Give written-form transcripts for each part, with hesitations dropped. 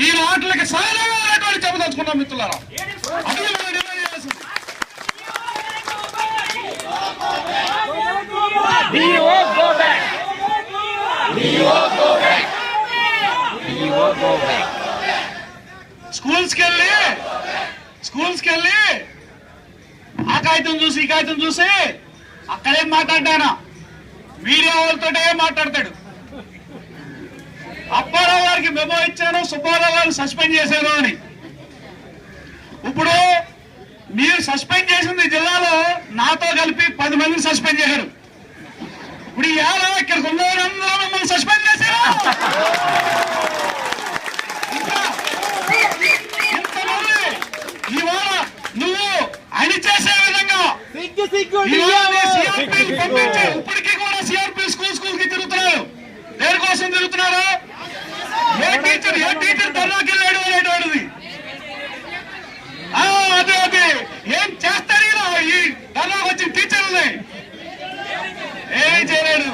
ఈ నాట్లకి సాధారణటువంటి చెప్పదలుచుకున్నాం మిత్రులారా. అది మనం డిమాండ్ చేయాల్సింది. స్కూల్స్కి వెళ్ళి ఆ కాగితం చూసి ఈ కాగితం చూసి అక్కడేం మాట్లాడ్డానా, మీడియా వాళ్ళతోటే మాట్లాడతాడు. అప్పారావు గారికి మెమో ఇచ్చాను, సుబ్బారావు గారిని సస్పెండ్ చేశాను అని. ఇప్పుడు మీరు సస్పెండ్ చేసింది జిల్లాలో నాతో కలిపి 10 మందిని సస్పెండ్ చేశారు. ఇప్పుడు ఇవాళ ఇక్కడికి ఉన్నవారందరూ మిమ్మల్ని సస్పెండ్ చేశారు. ఇంతమంది ఇవాళ నువ్వు అని చేసే విధంగా పంపించే ఇప్పటికీ కూడా సిఆర్పీ స్కూల్ కి తిరుగుతున్నారు. దేనికోసం తిరుగుతున్నారు? ఏ టీచర్ ధర్నాకి వెళ్ళాడు అనేటువంటిది. అదే ఏం చేస్తారు ఈ ధర్నాకు వచ్చిన టీచర్లని? ఏం చేయలేడు.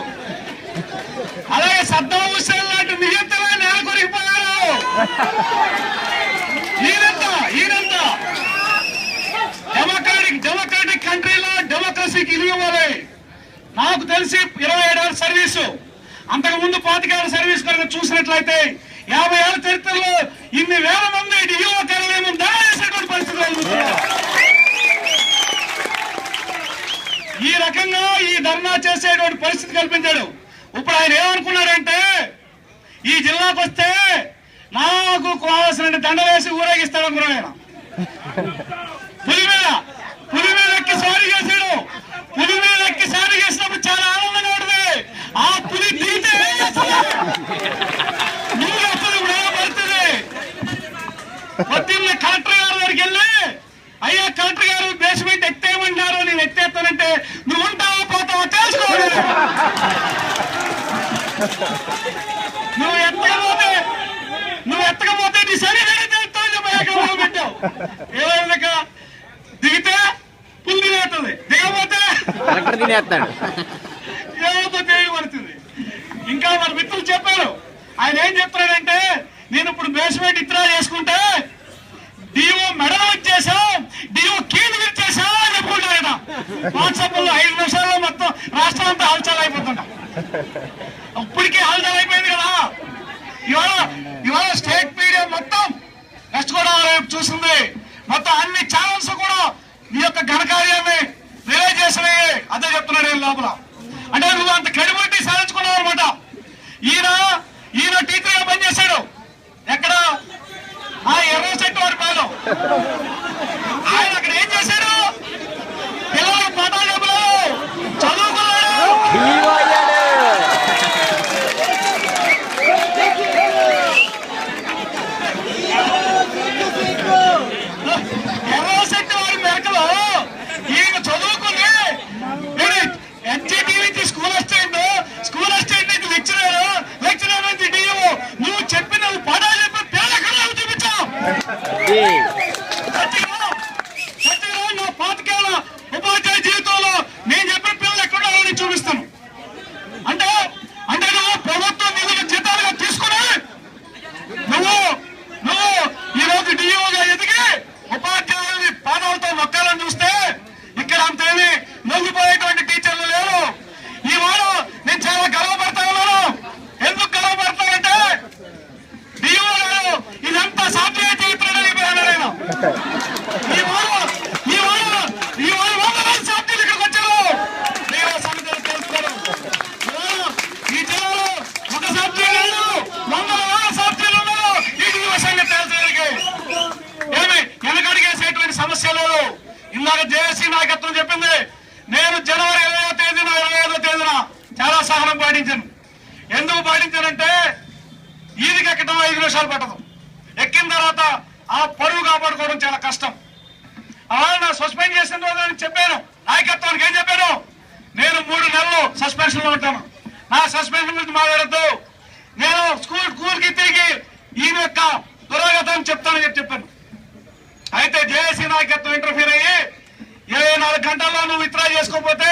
అలాగే సద్దాం హుస్సేన్ లాంటి నియంత్రణ నేల కొరిగిపోయారు. ఈయనంతా డెమోక్రాటిక్ కంట్రీలో డెమోక్రసీకి ఇవ్వాలి. నాకు తెలిసి 27 ఏళ్ళ సర్వీసు, అంతకుముందు 25 ఏళ్ళ సర్వీస్ కనుక చూసినట్లయితే 50 ఏళ్ళ చరిత్రలో ఇన్ని వేల మంది డిఓ కార్యాలయం ధర్నా చేసేటువంటి పరిస్థితులు. ఈ రకంగా ఈ ధర్నా చేసేటువంటి పరిస్థితి కల్పించాడు. ఇప్పుడు ఆయన ఏమనుకున్నాడంటే ఈ జిల్లాకు వస్తే నాకు కావాల్సిన దండ వేసి ఊరేగిస్తాడు అనుకున్నాడు. ఆయన పులి మీద ఎక్కి సారి చేశాడు. పులి మీద ఎక్కి సారి చేసినప్పుడు చాలా ఆనందంగా ఉంటుంది. ఆ పులి దిగితే నువ్వు వస్తుంది పడుతుంది. పొద్దున్నే కలెక్టర్ గారి దగ్గరికి వెళ్ళి, అయ్యా కలెక్టర్ గారు బేస్మెంట్ ఎత్తేయమన్నారు, నేను ఎత్తేస్తానంటే నువ్వు ఉంటావా పోతావా తెలుసుకోవాలి. నువ్వు ఎత్తకపోతే నీ శరీరం పెట్టావు. ఏమైనా దిగితే పుల్ తినేస్తుంది, దిగపోతే పడుతుంది. ఇంకా మన మిత్రులు చెప్పారు. ఆయన ఏం చెప్తున్నాడంటే, నేను ఇప్పుడు బేస్మెంట్ ఇత్రా చేసుకుంటే డిఓ మెడలు వచ్చేసాం, డిఓ కీలు విరిచేసాం అని చెప్పుకుంటారట. వాట్సాప్ లో 5 నిమిషాల్లో మొత్తం రాష్ట్రం అంతా హల్చల్ అయిపోతుంట. ఇప్పటికీ హల్చల్ అయిపోయింది కదా. ఇవాళ స్టేట్ మీడియా మొత్తం వెస్ట్ గోదావరి వైపు చూస్తుంది. మొత్తం అన్ని ఛానల్స్ కూడా మీ యొక్క ఘనకార్యాన్ని రిలే చేసినాయి. అదే చెప్తున్నాడు నేను లోపల. అంటే నువ్వు అంత క్రెడిబిలిటీ సాధించుకున్నావు అనమాట. ఈయన టీచర్ గా పనిచేశాడు. ఎక్కడ? ఆ ఎర్ర చెట్టు వారి పాదం. ఆయన అక్కడ ఏం చేశాడు? పిల్లలకు పాఠాలు చెప్పలేదు, చదువుకున్నాడు. ఉపాధ్యాయ జీవితంలో నేను చెప్పిన పిల్లలు ఎక్కడ చూపిస్తాను. అంటే నువ్వు ప్రభుత్వం నిధులు జీతాలుగా తీసుకుని నువ్వు ఈరోజు డిఓగా ఎదిగి ఉపాధ్యాయుల్ని పాదాలతో మొక్కాలని చూస్తే ఇక్కడ అంతేమి మొంగిపోయేటువంటి టీచర్లు లేరు. ఈ వాడు నేను చాలా గర్వపడతా ఉన్నాను. ఎందుకు గర్వపడతానంటే డిఓ గారు ఇదంతా సాధ్యమే చరిత్రలో అయిపోయాను. నేను ఈ వాడు 100 సాధ్యులు ఇక్కడికి వచ్చారు. నేను సంగతులు తెలుసుకోవడం. ఈ జిల్లాలో ఒక సాధ్యం లేదు, 100 సాధ్యాలు ఉన్నారు. ఈ సంగతి తెలుసు. ఏమి వెనకడిగేసేటువంటి సమస్య లేదు. ఇందాక జేఏసీ నాయకత్వం చెప్పింది. నేను జనవరి 20వ తేదీన 25వ తేదీన చాలా సహనం పాటించాను. ఎందుకు పాటించానంటే ఈదికి ఎక్కడం 5 నిమిషాలు పట్టదు. ఎక్కిన తర్వాత ఆ పరువు కాపాడుకోవడం చాలా కష్టం. అలా నా సస్పెండ్ చేసిన రోజు చెప్పాను నాయకత్వానికి. ఏం చెప్పాను? నేను 3 నెలలు సస్పెన్షన్ లో ఉంటాను, నా సస్పెన్షన్ గురించి మాట్లాడద్దు, నేను స్కూల్కి తిరిగి ఈయన యొక్క దురాగతాన్ని చెప్తానని చెప్పాను. అయితే జేఏసీ నాయకత్వం ఇంటర్ఫీర్ అయ్యి 24 గంటల్లో నువ్వు విత్డ్రా చేసుకోకపోతే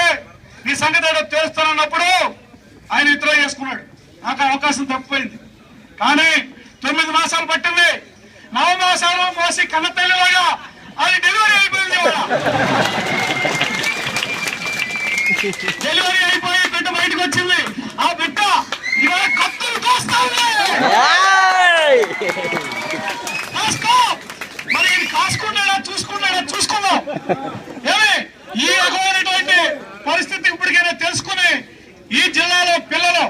నీ సంగతి ఏదో తెలుస్తానన్నప్పుడు ఆయన విత్డ్రా చేసుకున్నాడు. నాకు అవకాశం తప్పిపోయింది. కానీ 9 మాసాలు పట్టింది. నవమాసాలు మోసి కన్నతల్లిలాగా అది డెలివరీ అయిపోయింది. డెలివరీ అయిపోయి బిడ్డ బయటకు వచ్చింది. ఆ బిడ్డ ఇవాళ కత్తులు కోస్తా ఉంది. మరి ఇది కాసుకున్నాడా చూసుకుందాం. ఏమి ఈ రకమైనటువంటి పరిస్థితి ఇప్పటికైనా తెలుసుకుని ఈ జిల్లాలో పిల్లలు